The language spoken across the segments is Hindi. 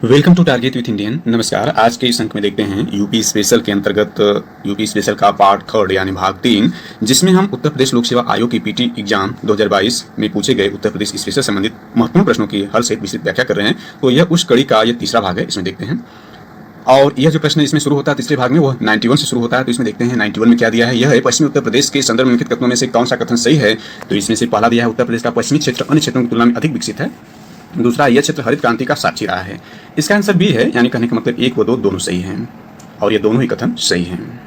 Welcome to target with Indian. नमस्कार। आज के इस अंक में देखते हैं यूपी स्पेशल के अंतर्गत यूपी स्पेशल का पार्ट 3 यानी भाग 3, जिसमें हम उत्तर प्रदेश लोक सेवा आयोग की पीटी एग्जाम 2022 में पूछे गए उत्तर प्रदेश स्पेशल संबंधित महत्वपूर्ण प्रश्नों की हल सहित विस्तृत व्याख्या कर रहे हैं। तो यह उस कड़ी का यह तीसरा भाग है, इसमें देखते हैं। और यह जो प्रश्न इसमें शुरू होता है तीसरे भाग में, वो 91 से शुरू होता है। तो इसमें देखते हैं 91 में क्या दिया है। यह है पश्चिमी उत्तर प्रदेश के संदर्भ निम्नलिखित कथनों में से कौन सा कथन सही है। तो इसमें से पहला दिया है उत्तर प्रदेश का पश्चिमी क्षेत्र अन्य क्षेत्रों की तुलना में अधिक विकसित है। दूसरा, यह क्षेत्र हरित क्रांति का साक्षी रहा है। इसका आंसर बी है, यानी कहने का मतलब 1 व 2 दोनों सही हैं और ये दोनों ही कथन सही हैं।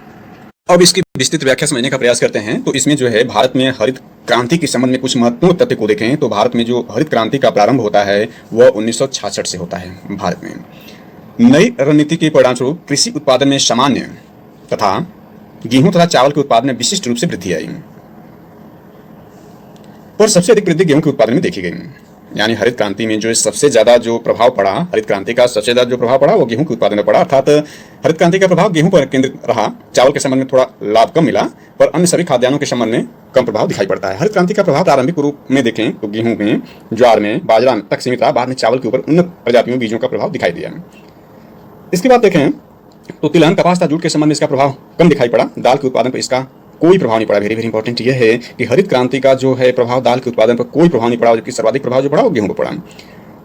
अब इसकी विस्तृत व्याख्या समझने का प्रयास करते हैं। तो इसमें जो है भारत में हरित क्रांति के संबंध में कुछ महत्वपूर्ण तथ्य को देखें तो भारत में जो हरित क्रांति का प्रारंभ होता है वह 1966 से होता है। भारत में नई रणनीति के परिणामस्वरूप कृषि उत्पादन में सामान्य तथा गेहूं तथा चावल के उत्पादन में विशिष्ट रूप से वृद्धि आई, पर सबसे अधिक वृद्धि गेहूं के उत्पादन में देखी गई। यानी हरित क्रांति में जो सबसे ज्यादा जो प्रभाव पड़ा, हरित क्रांति का सबसे ज्यादा जो प्रभाव पड़ा वो गेहूं के उत्पादन में पड़ा। अर्थात हरित क्रांति का प्रभाव गेहूं पर केंद्रित रहा। चावल के संबंध में थोड़ा लाभ कम मिला, पर अन्य सभी खाद्यान्नों के संबंध में कम प्रभाव दिखाई पड़ता है। हरित क्रांति का प्रभाव प्रारंभिक रूप में देखें तो गेहूं में, ज्वार में, बाजरा तक सीमित रहा। बाद में चावल के ऊपर उन्नत प्रजातियों बीजों का प्रभाव दिखाई दिया। इसके बाद देखें तो तिलहन, कपास तथा जूट के संबंध में इसका प्रभाव कम दिखाई पड़ा। दाल के उत्पादन पर इसका कोई प्रभाव नहीं पड़ा। वेरी इंपॉर्टेंट यह है कि हरित क्रांति का जो है प्रभाव दाल के उत्पादन पर कोई प्रभाव नहीं पड़ा, जबकि सर्वाधिक प्रभाव जो पड़ा वो गेहूं पर पड़ा।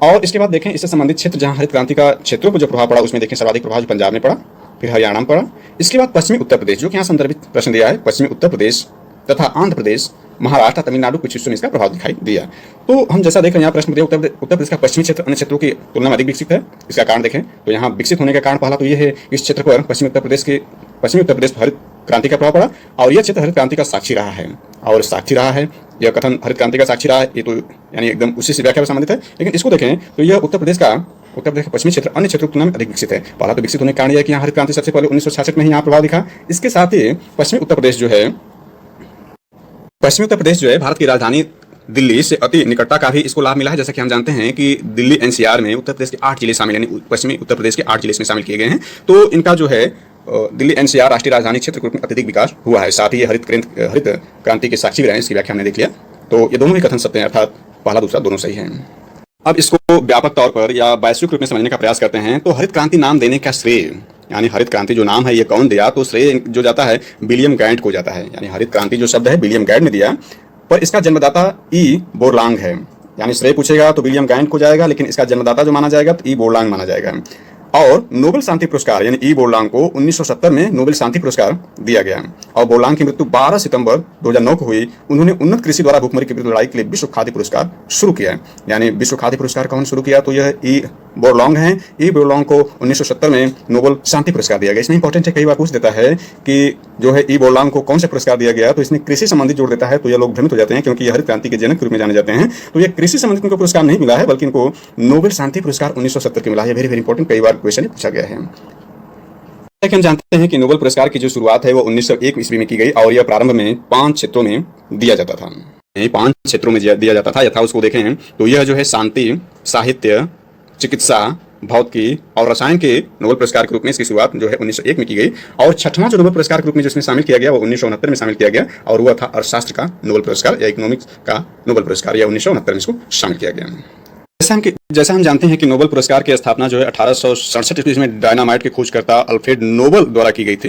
और इसके बाद देखें इससे संबंधित क्षेत्र जहां हरित क्रांति का क्षेत्रों पर जो प्रभाव पड़ा उसमें देखें सर्वाधिक प्रभाव पंजाब में पड़ा, फिर हरियाणा में पड़ा। इसके बाद पश्चिमी उत्तर प्रदेश, जो कि यहाँ संदर्भित प्रश्न दिया है, पश्चिमी उत्तर प्रदेश तथा आंध्र प्रदेश, महाराष्ट्र, तमिलनाडु कुछ हिस्सों में इसका प्रभाव दिखाई दिया। तो हम जैसा देख रहे हैं यहाँ प्रश्न दिया उत्तर प्रदेश का पश्चिमी क्षेत्र अन्य क्षेत्रों की तुलना में अधिक विकसित है। इसका कारण देखें तो यहाँ विकसित होने का कारण पहला तो यह है इस क्षेत्र पर पश्चिमी उत्तर प्रदेश हरित क्रांति का प्रभाव पड़ा और यह क्षेत्र हरित क्रांति का साक्षी रहा है। और साक्षी रहा है, यह कथन हरित क्रांति का साक्षी रहा है, ये तो यानी एकदम उसी से व्याख्या से संबंधित है। लेकिन इसको देखें तो यह उत्तर प्रदेश का पश्चिमी क्षेत्र अन्य क्षेत्रों की तुलना में अधिक विकसित है। पहला तो विकसित होने का कारण यह है कि यहाँ हरित क्रांति सबसे पहले 1966 में ही यहाँ प्रभाव दिखा। इसके साथ ही पश्चिमी उत्तर प्रदेश जो है भारत की राजधानी दिल्ली से अति निकटता का भी इसको लाभ मिला है। जैसा कि हम जानते हैं कि दिल्ली एनसीआर में उत्तर प्रदेश के 8 जिले शामिल, यानी पश्चिमी उत्तर प्रदेश के 8 जिले इसमें शामिल किए गए हैं। तो इनका जो है दिल्ली एनसीआर राष्ट्रीय राजधानी क्षेत्र के रूप में अत्यधिक विकास हुआ है। साथ ही ये हरित क्रांति के साक्षी भी रहे, इसकी व्याख्या हमने देख लिया। तो ये दोनों ही कथन सत्य हैं, अर्थात पहला दूसरा दोनों सही हैं। अब इसको व्यापक तौर पर या वैश्विक रूप में समझने का प्रयास करते हैं। तो हरित क्रांति नाम देने का श्रेय, यानी हरित क्रांति जो नाम है ये कौन दिया, तो श्रेय जो जाता है विलियम गैंट को जाता है। यानी हरित क्रांति जो शब्द है विलियम गैंट ने दिया, पर इसका जन्मदाता ई बोरलांग है। यानी श्रेय पूछेगा तो विलियम गैंट को जाएगा, लेकिन इसका जन्मदाता जो माना जाएगा तो ई बोरलांग माना जाएगा। और नोबेल शांति पुरस्कार यानी ई बोरलांग को 1970 में नोबेल शांति पुरस्कार दिया गया। और बोरलांग की मृत्यु 12 सितंबर 2009 को हुई। उन्होंने उन्नत कृषि द्वारा भूखमरी के विरुद्ध लड़ाई के लिए विश्व खाद्य पुरस्कार शुरू किया। यानी विश्व खाद्य पुरस्कार कौन शुरू किया, तो यह ई बोरलांग है। ई बोरलांग को 1970 में नोबेल शांति पुरस्कार दिया गया। इसमें इंपॉर्टेंट है, कई बार पूछ देता है कि जो है ई बोरलांग को कौन सा पुरस्कार दिया गया, तो इसमें कृषि संबंधित जोड़ देता है। तो ये लोग भ्रमित हो जाते हैं क्योंकि ये हरित क्रांति के जनक के रूप में जाने जाते हैं। तो ये कृषि संबंधित इनको पुरस्कार नहीं मिला है, बल्कि इनको नोबेल शांति पुरस्कार 1970 के मिला है। वेरी इंपॉर्टेंट, कई बार क्वेश्चन पूछा गया है। हम जानते हैं कि नोबेल पुरस्कार की जो शुरुआत है वो 1901 ईस्वी में की गई और यह प्रारंभ में 5 क्षेत्रों में दिया जाता था। 5 क्षेत्रों में दिया जाता था। यथा उसको देखें तो यह जो है शांति, साहित्य, चिकित्सा, भौतिकी और रसायन के नोबेल पुरस्कार के रूप में इसकी शुरुआत जो है 1901 में की गई। और छठवां जो नोबेल पुरस्कार के रूप में जिसमें शामिल किया गया वो 1969 में शामिल किया गया और वह था अर्थशास्त्र का नोबेल पुरस्कार या इकोनॉमिक्स का नोबेल पुरस्कार, या 1969 में इसको शामिल किया गया। जैसा हम जानते हैं कि नोबेल पुरस्कार की स्थापना जो है 1867 ईस्वी में डायनामाइट के खोजकर्ता अल्फ्रेड नोबेल द्वारा की गई थी।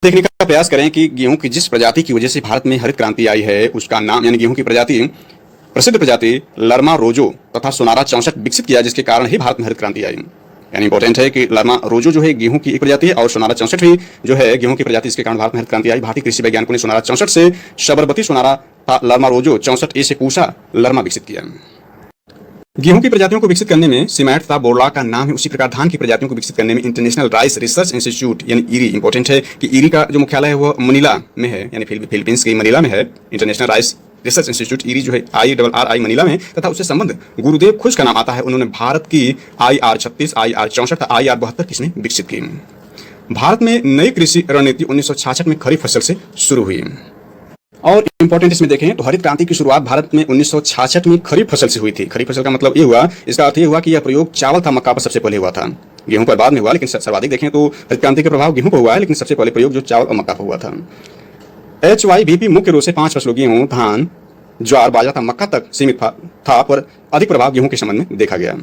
देखने का प्रयास करें कि गेहूं की जिस प्रजाति की वजह से भारत में हरित क्रांति आई है उसका नाम, यानी गेहूं की प्रसिद्ध प्रजाति लरमा रोजो तथा सोनारा 64 विकसित किया, जिसके कारण ही भारत में हरित क्रांति आई। यानी इंपॉर्टेंट है कि लरमा रोजो जो है गेहूं की एक प्रजाति है और सोनारा 64 भी जो है गेहूं की प्रजाति, इसके कारण भारत में हरित क्रांति आई। भारतीय कृषि वैज्ञानिकों ने सोनारा 64 से शबरबती सोनारा था लरमा रोजो 64A से पूसा लरमा विकसित किया। गेहूं की प्रजातियों को विकसित करने में सिमैट तथा बोरला का नाम है। उसी प्रकार धान की प्रजातियों को विकसित करने में इंटरनेशनल राइस रिसर्च इंस्टीट्यूट यानी ईरी, इंपॉर्टेंट है कि ईरी का जो मुख्यालय है वो मनीला में है, यानी फिलीपींस की मनीला में है। International rice research institute eerie जो है IRRI मनीला में, तथा उससे संबंध गुरुदेव खुश का नाम आता है। उन्होंने भारत की IR36, IR64, IR72 किस्में विकसित की। भारत में नई कृषि रणनीति 1966 में खरीफ फसल से शुरू हुई। और इंपॉर्टेंट इसमें देखें तो हरित क्रांति की शुरुआत भारत में 1966 में खरीफ फसल से हुई थी। खरीफ फसल का मतलब ये हुआ, इसका अर्थ ये हुआ कि यह प्रयोग चावल था मक्का पर सबसे पहले हुआ था, गेहूं पर बाद में हुआ। लेकिन सर्वाधिक देखें तो हरित क्रांति का प्रभाव गेहूं पर हुआ है, लेकिन सबसे पहले प्रयोग जो चावल और मक्का पर हुआ था। HYVP मुख्य रूप से 5 फसलों गेहूं, धान, ज्वार, बाजरा तथा मक्का तक सीमित था, पर अधिक प्रभाव गेहूं के संबंध में देखा गया।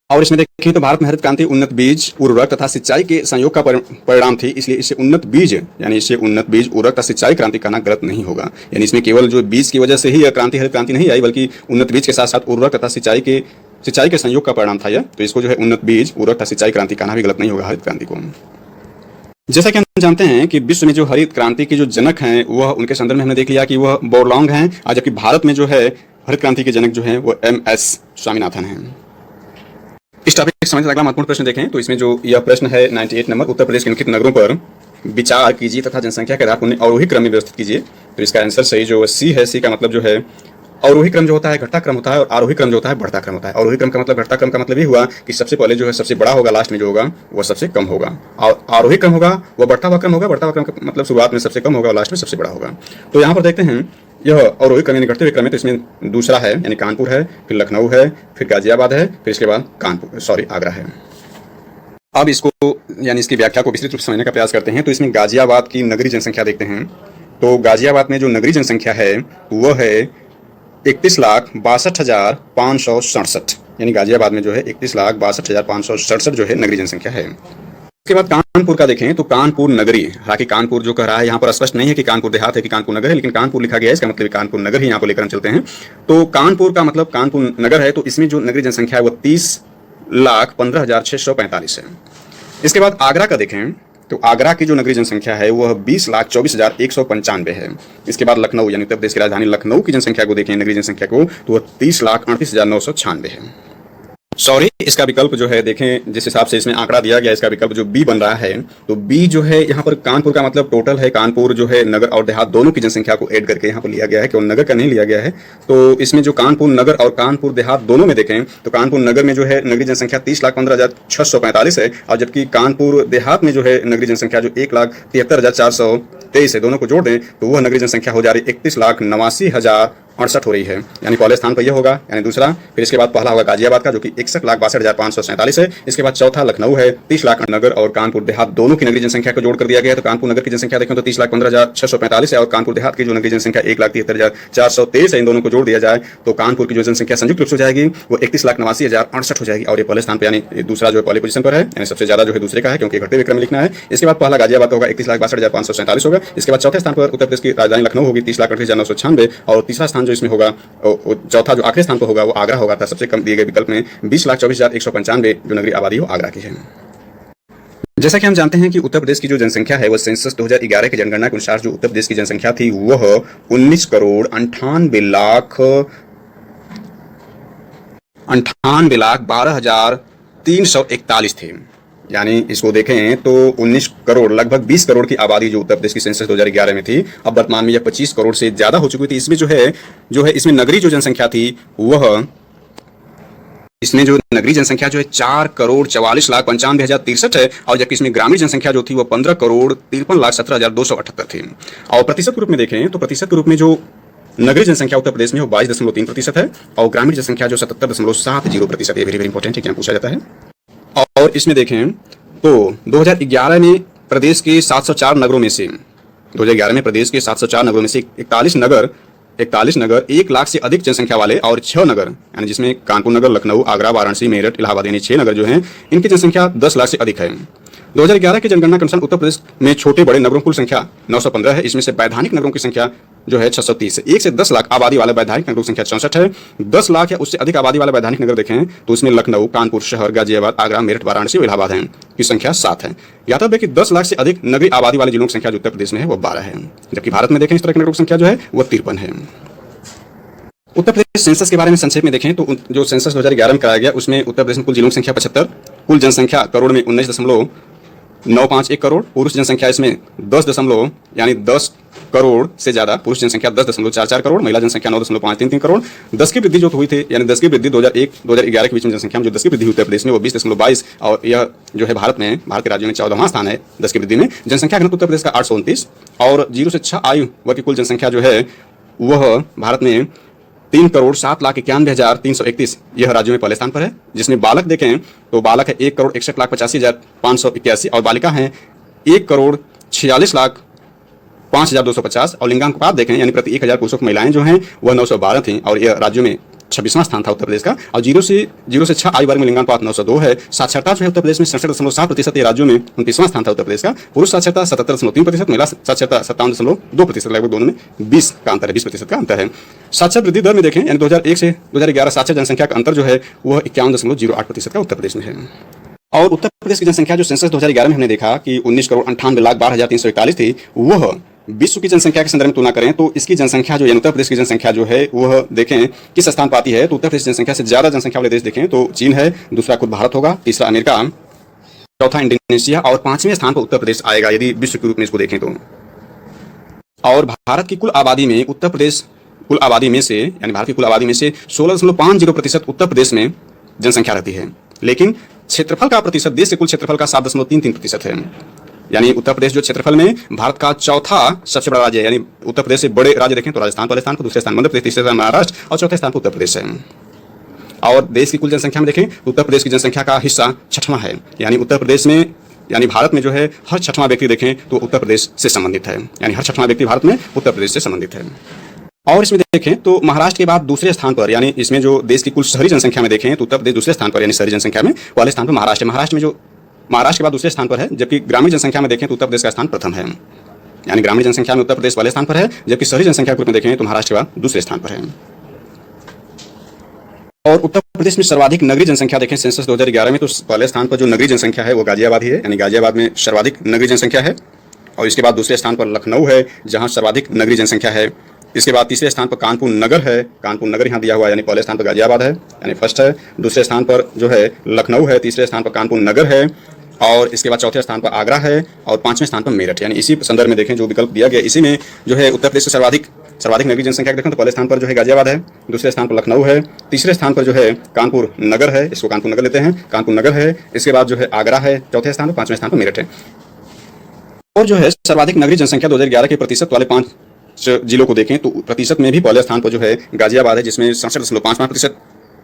और इसमें देखें तो भारत में हरित क्रांति उन्नत बीज उर्वरक तथा सिंचाई के संयोग का परिणाम थी, इसलिए इसे उन्नत बीज यानी इसे उन्नत बीज उर्वरक तथा सिंचाई क्रांति कहना गलत नहीं होगा। यानी इसमें केवल जो बीज की वजह से ही क्रांति हरित क्रांति नहीं आई, बल्कि उन्नत बीज के साथ साथ उर्वरक तथा सिंचाई के संयोग का परिणाम था यह। तो इसको जो है उन्नत बीज उर्वरक तथा सिंचाई क्रांति कहना भी गलत नहीं होगा हरित क्रांति को। जैसा कि हम जानते हैं कि विश्व में जो हरित क्रांति के जो जनक हैं वह उनके संदर्भ में हमने देख लिया कि वह बोरलॉन्ग हैं, और जबकि भारत में जो है हरित क्रांति के जनक जो हैं वो MS स्वामीनाथन हैं। इस टॉपिक से संबंधित अगला महत्वपूर्ण प्रश्न देखें तो इसमें जो यह प्रश्न है 98 नंबर, उत्तर प्रदेश के निम्नलिखित नगरों पर विचार कीजिए तथा जनसंख्या के आधार पर उन्हें अवरोही क्रम में व्यवस्थित कीजिए। तो इसका आंसर सही जो C है। C का मतलब जो है अवरोही क्रम जो होता है घटता क्रम होता है, और आरोही क्रम जो होता है बढ़ता क्रम होता है। अवरोही क्रम का मतलब घटता क्रम का मतलब ये हुआ कि सबसे पहले जो है सबसे बड़ा होगा, लास्ट में जो होगा वह सबसे कम होगा, और आरोही क्रम होगा वह बढ़ता हुआ क्रम होगा। बढ़ता हुआ क्रम का मतलब शुरुआत में सबसे कम होगा और लास्ट में सबसे बड़ा होगा। तो यहाँ पर देखते हैं यह अवरोही क्रम यानी घटते हुए क्रम है, तो इसमें दूसरा है यानी कानपुर है, फिर लखनऊ है, फिर गाजियाबाद है, फिर इसके बाद आगरा है। अब इसको यानी इसकी व्याख्या को विस्तृत रूप से समझने का प्रयास करते हैं। तो इसमें गाजियाबाद की नगरीय जनसंख्या देखते हैं। तो गाजियाबाद में जो नगरीय जनसंख्या है वह है 31,62,567, यानी गाजियाबाद में जो है 31,62,567 जो है नगरीय जनसंख्या है। उसके बाद कानपुर का देखें तो कानपुर नगरी, हालांकि कानपुर जो कह रहा है यहाँ पर स्पष्ट नहीं है कि कानपुर देहात है कि कानपुर नगर है, लेकिन कानपुर लिखा गया है, इसका मतलब कानपुर नगर ही यहाँ पर लेकर हम चलते हैं। तो कानपुर का मतलब कानपुर नगर है, तो इसमें जो नगरीय जनसंख्या है वो 30,15,645 है। इसके बाद आगरा का देखें तो आगरा की जो नगरीय जनसंख्या है वह 20,24,195 है। इसके बाद लखनऊ यानी उत्तर प्रदेश की राजधानी लखनऊ की जनसंख्या को देखें, नगरीय जनसंख्या को, तो वह 30,38,996 है। सॉरी, इसका विकल्प जो है देखें जिस हिसाब से इसमें आंकड़ा दिया गया, इसका विकल्प जो बी बन रहा है, तो बी जो है यहाँ पर कानपुर का मतलब टोटल है, कानपुर जो है नगर और देहात दोनों की जनसंख्या को ऐड करके यहाँ पर लिया गया है, केवल नगर का नहीं लिया गया है। तो इसमें जो कानपुर नगर और कानपुर देहात दोनों में देखें तो कानपुर नगर में जो है नगरीय जनसंख्या 30,15,645 है, और जबकि कानपुर देहात में जो है नगरीय जनसंख्या जो 1,73,423 है, दोनों को जोड़ दें तो वह नगरीय जनसंख्या हो जा रही 31,89,068 हो रही है। यानी पहले स्थान पर यह होगा यानी दूसरा, फिर इसके बाद पहला होगा गाजियाबाद का जो कि 61,62,547 है। इसके बाद चौथा लखनऊ है, 30 लाख नगर और कानपुर देहात दोनों की नगरीय जनसंख्या को जोड़ कर दिया गया है। तो कानपुर नगर की जनसंख्या देखें तो 30,15,645 है, और कानपुर देहात की जो नगरीय जनसंख्या 1,73,423 है, इन दोनों को जोड़ दिया जाए तो कानपुर की जो जनसंख्या संयुक्त रूप से हो जाएगी वो 31,89,068 हो जाएगी, और ये पहले स्थान पर यानी दूसरा जो है पहले पोजीशन पर है, यानी सबसे ज्यादा जो है दूसरे का है क्योंकि घटते हुए क्रम में लिखना है। इसके बाद पहला गाजियाबाद होगा 31,62,547 होगा। इसके बाद चौथे स्थान पर उत्तर प्रदेश की राजधानी लखनऊ होगी 30,38,996, और तीसरा स्थान जो इसमें होगा, चौथा जो आखिरी स्थान पर होगा वो आगरा होगा। था सबसे कम दिए गए विकल्प में 20,24,195 जो नगरीय आबादी हो आगरा की है। जैसा कि हम जानते हैं कि उत्तर प्रदेश की जो जनसंख्या है वह सेंसस 2011 की जनगणना के अनुसार जो उत्तर प्रदेश की जनसंख्या थी वह 19,98,12,341 थी। यानी इसको देखें तो 19 करोड़ लगभग 20 करोड़ की आबादी जो उत्तर प्रदेश की सेंसस 2011 में थी, अब वर्तमान में यह 25 करोड़ से ज्यादा हो चुकी थी। इसमें जो है इसमें नगरीय जो जनसंख्या थी वह इसमें जो नगरीय जनसंख्या जो है 4,44,95,063 है, और जबकि इसमें ग्रामीण जनसंख्या जो थी वो 15,53,17,278 थी। और प्रतिशत के रूप में देखें तो प्रतिशत के रूप में जो नगरीय जनसंख्या उत्तर प्रदेश में वो 22.3% है, और ग्रामीण जनसंख्या जो 77.70% है। वेरी इंपॉर्टेंट है, क्या पूछा जाता है। और इसमें देखें तो 2011 में प्रदेश के 704 नगरों में से 41 नगरों में से 41 नगर 1 लाख से अधिक जनसंख्या वाले, और 6 नगर यानी जिसमें कानपुर नगर, लखनऊ, आगरा, वाराणसी, मेरठ, इलाहाबाद यानी 6 नगर जो हैं इनकी जनसंख्या 10 लाख से अधिक है। 2011 की जनगणना के अनुसार उत्तर प्रदेश में छोटे बड़े नगरों की कुल संख्या 915 है। इसमें से वैधानिक नगरों की संख्या जो है 630 है। 1 से 10 लाख आबादी वाले वैधानिक नगरों की संख्या 64 है। 10 लाख या उससे अधिक आबादी वाले वैधानिक नगर देखें तो इसमें लखनऊ, कानपुर शहर, गाजियाबाद, आगरा, मेरठ, वाराणसी और इलाहाबाद है की संख्या 7 है। याद है कि 10 लाख से अधिक नगरीय आबादी वाले जिलों की संख्या जो उत्तर प्रदेश में है वो 12 है, जबकि भारत में देखें इस तरह के नगरों की संख्या जो है वो 53 है। उत्तर प्रदेश सेंसस के बारे में संक्षेप में देखें तो जो सेंसस 2011 में कराया गया उसमें उत्तर प्रदेश में कुल जिलों की संख्या 75, कुल जनसंख्या करोड़ में 19,951 करोड़, पुरुष जनसंख्या इसमें 10 करोड़ से ज्यादा, पुरुष जनसंख्या 10.44 करोड़, महिला जनसंख्या 9.533 करोड़। 10 की वृद्धि जो हुई थी यानी 10 की वृद्धि 2001-2011 के बीच में जनसंख्या में जो 10 की वृद्धि उत्तर प्रदेश में वो 20.22, और यह जो है भारत के राज्यों में 14वां स्थान है 10 की वृद्धि में। जनसंख्या घनत्व उत्तर प्रदेश का 829, और 0 से 6 आयु वर्ग की कुल जनसंख्या जो है वह भारत में 3,07,91,331 यह राज्यों में पहले स्थान पर है। जिसमें बालक देखें तो बालक है 1,61,85,581, और बालिका है 1,46,05,250, और लिंगानुपात देखें यानी प्रति 1,000 पुरुषों की महिलाएं जो हैं वह 912 थी, और यह राज्यों में 26वां स्थान था उत्तर प्रदेश का। और 0 से 6 आयु वर्ग में लिंगानुपात 902 है। साक्षरता जो है उत्तर प्रदेश में 67.7% है। राज्यों में 29वां स्थान था उत्तर प्रदेश का। पुरुष साक्षरता 77.3%, महिला साक्षरता 57.2%, लगभग दोनों में 20 का अंतर है, 20% का अंतर है। साक्षर वृद्धि दर में देखें, यानी 2001 से 2011 साक्षर जनसंख्या का अंतर जो है वह 51.08% का उत्तर प्रदेश में है। और उत्तर प्रदेश की जनसंख्या जो सेंसस 2011 में हमने देखा कि 19,98,12,341 थी, वह विश्व की जनसंख्या के संदर्भ में तुलना करें तो इसकी जनसंख्या जो है, उत्तर प्रदेश की जनसंख्या जो है वह देखें किस स्थान पाती है। तो उत्तर प्रदेश जनसंख्या से ज्यादा जनसंख्या वाले देश देखें तो चीन है, दूसरा खुद भारत होगा, तीसरा अमेरिका, चौथा इंडोनेशिया और 5वें स्थान पर उत्तर प्रदेश आएगा यदि विश्व के रूप में इसको देखें तो। और भारत की कुल आबादी में उत्तर प्रदेश कुल आबादी में से, यानी भारत की कुल आबादी में से 16.50% उत्तर प्रदेश में जनसंख्या रहती है। लेकिन क्षेत्रफल का प्रतिशत देश के कुल क्षेत्रफल का 7.33% है। यानी उत्तर प्रदेश जो क्षेत्रफल में भारत का चौथा सबसे बड़ा राज्य है। यानी उत्तर प्रदेश से बड़े राज्य देखें तो राजस्थान पहले स्थान पर, दूसरे स्थान मध्य प्रदेश, तीसरे स्थान महाराष्ट्र और चौथे स्थान पर उत्तर प्रदेश है। और देश की कुल जनसंख्या में देखें तो उत्तर प्रदेश की जनसंख्या का हिस्सा 6वां है। यानी उत्तर प्रदेश में, यानी भारत में जो है हर 6वां व्यक्ति देखें तो उत्तर प्रदेश से संबंधित है। यानी हर 6वां व्यक्ति भारत में उत्तर प्रदेश से संबंधित है। और इसमें देखें तो महाराष्ट्र के बाद दूसरे स्थान पर, यानी इसमें जो देश की कुल शहरी जनसंख्या में देखें तो उत्तर प्रदेश दूसरे स्थान पर, यानी शहरी जनसंख्या में पहले स्थान पर महाराष्ट्र है। महाराष्ट्र में जो महाराष्ट्र के बाद दूसरे स्थान पर है, जबकि ग्रामीण जनसंख्या में देखें तो उत्तर प्रदेश का स्थान प्रथम है। यानी ग्रामीण जनसंख्या में उत्तर प्रदेश पहले स्थान पर है, जबकि शहरी जनसंख्या के रूप में देखें तो महाराष्ट्र के बाद दूसरे स्थान पर है। और उत्तर प्रदेश में सर्वाधिक नगरीय जनसंख्या देखें सेंसस 2011 में तो पहले स्थान पर जो नगरीय जनसंख्या है वो गाजियाबाद ही है। यानी गाजियाबाद में सर्वाधिक नगरीय जनसंख्या है। और इसके बाद दूसरे स्थान पर लखनऊ है जहां सर्वाधिक नगरीय जनसंख्या है। इसके बाद तीसरे स्थान पर कानपुर नगर है। कानपुर नगर यहाँ दिया हुआ है, यानी पहले स्थान पर गाजियाबाद है, यानी फर्स्ट है। दूसरे स्थान पर जो है लखनऊ है, तीसरे स्थान पर कानपुर नगर है और इसके बाद चौथे स्थान पर आगरा है और 5वें स्थान पर मेरठ। यानी इसी संदर्भ में देखें जो विकल्प दिया गया, इसी में जो है उत्तर प्रदेश से सर्वाधिक नगरीय जनसंख्या देखें तो पहले स्थान पर जो है गाजियाबाद है, दूसरे स्थान पर लखनऊ है, तीसरे स्थान पर जो है कानपुर नगर है, इसको कानपुर नगर लेते हैं, कानपुर नगर है। इसके बाद जो है आगरा है चौथे स्थान पर, 5वें स्थान पर मेरठ है। और जो है सर्वाधिक नगरीय जनसंख्या 2011 के प्रतिशत वाले 5 जिलों को देखें तो प्रतिशत में भी पहले स्थान पर जो है गाजियाबाद है जिसमें 67.55%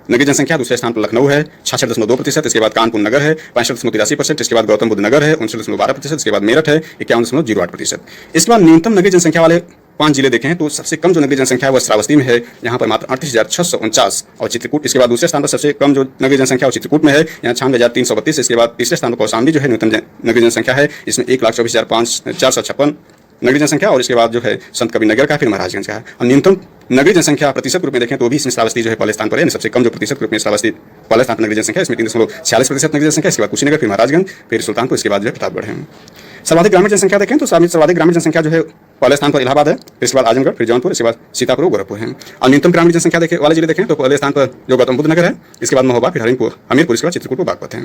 नगरीय जनसंख्या, दूसरे स्थान पर लखनऊ है 66.2%, इसके बाद कानपुर नगर है 65.83%, इसके बाद गौतम बुद्ध नगर है 59.12%, इसके बाद मेरठ है 51.08%। इसके बाद न्यूनतम नगरीय जनसंख्या वाले 5 जिले देखें तो सबसे कम जो नगरीय जनसंख्या है वह श्रावस्ती में है, यहाँ पर मात्र 38,649 और चित्रकूट। इसके बाद दूसरे स्थान पर सबसे कम जो नगरीय जनसंख्या है वो चित्रकूट में है, यहाँ 96,332। इसके बाद तीसरे स्थान पर कौशाम्बी जो है न्यूनतम नगरीय जनसंख्या है, इसमें 1,24,456 नगरीय जनसंख्या। और इसके बाद जो है संत कबीर नगर का, फिर महाराजगंज का है। और न्यूनतम नगरीय जनसंख्या प्रतिशत रूप में देखें तो भी इसमें श्रावस्ती जो है पहले स्थान पर है। सबसे कम जो प्रतिशत रूप में श्रावस्ती पहले स्थान पर नगरीय जनसंख्या, इसमें 3.46% नगरीय जनसंख्या। इसके बाद कुशीनगर, फिर महाराजगंज, फिर सुल्तानपुर, इसके बाद जो है प्रतापगढ़ है। सर्वाधिक ग्रामीण जनसंख्या देखें तो सर्वाधिक ग्रामीण जनसंख्या जो है पहले स्थान पर इलाहाबाद है, फिर इसके बाद आजमगढ़, फिर जौनपुर, इसके बाद सीतापुर, गोरखपुर है। और न्यूनतम ग्रामीण जनसंख्या देखें वाले जिले देखें तो पहले स्थान पर जो गौतम बुद्ध नगर है, इसके बाद महोबा, फिर हमीरपुर, इसके बाद चित्रकूट, बागपत है।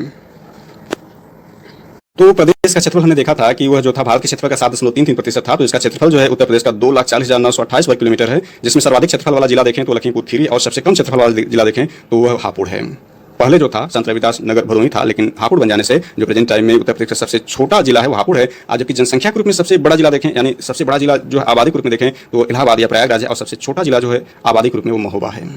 तो प्रदेश का क्षेत्रफल हमने देखा था कि वह जो था भारत के क्षेत्रफल का 7.33% था। तो इसका क्षेत्रफल जो है उत्तर प्रदेश का 2,40,928 वर्ग किलोमीटर है, जिसमें सर्वाधिक क्षेत्रफल वाला जिला देखें तो लखीमपुर खीरी और सबसे कम क्षेत्रफल वाला जिला देखें तो वह हापुड़ है। पहले जो था संत रविदास नगर भदोही था, लेकिन हापुड़ बन जाने से जो प्रेजेंट टाइम में उत्तर प्रदेश का सबसे छोटा जिला है वो हापुड़ है। आज जबकि जनसंख्या के रूप में सबसे बड़ा जिला देखें, यानी सबसे बड़ा जिला जो है आबादी के रूप में देखें तो इलाहाबाद या प्रयागराज है और सबसे छोटा जिला जो है आबादी के रूप में वो महोबा है।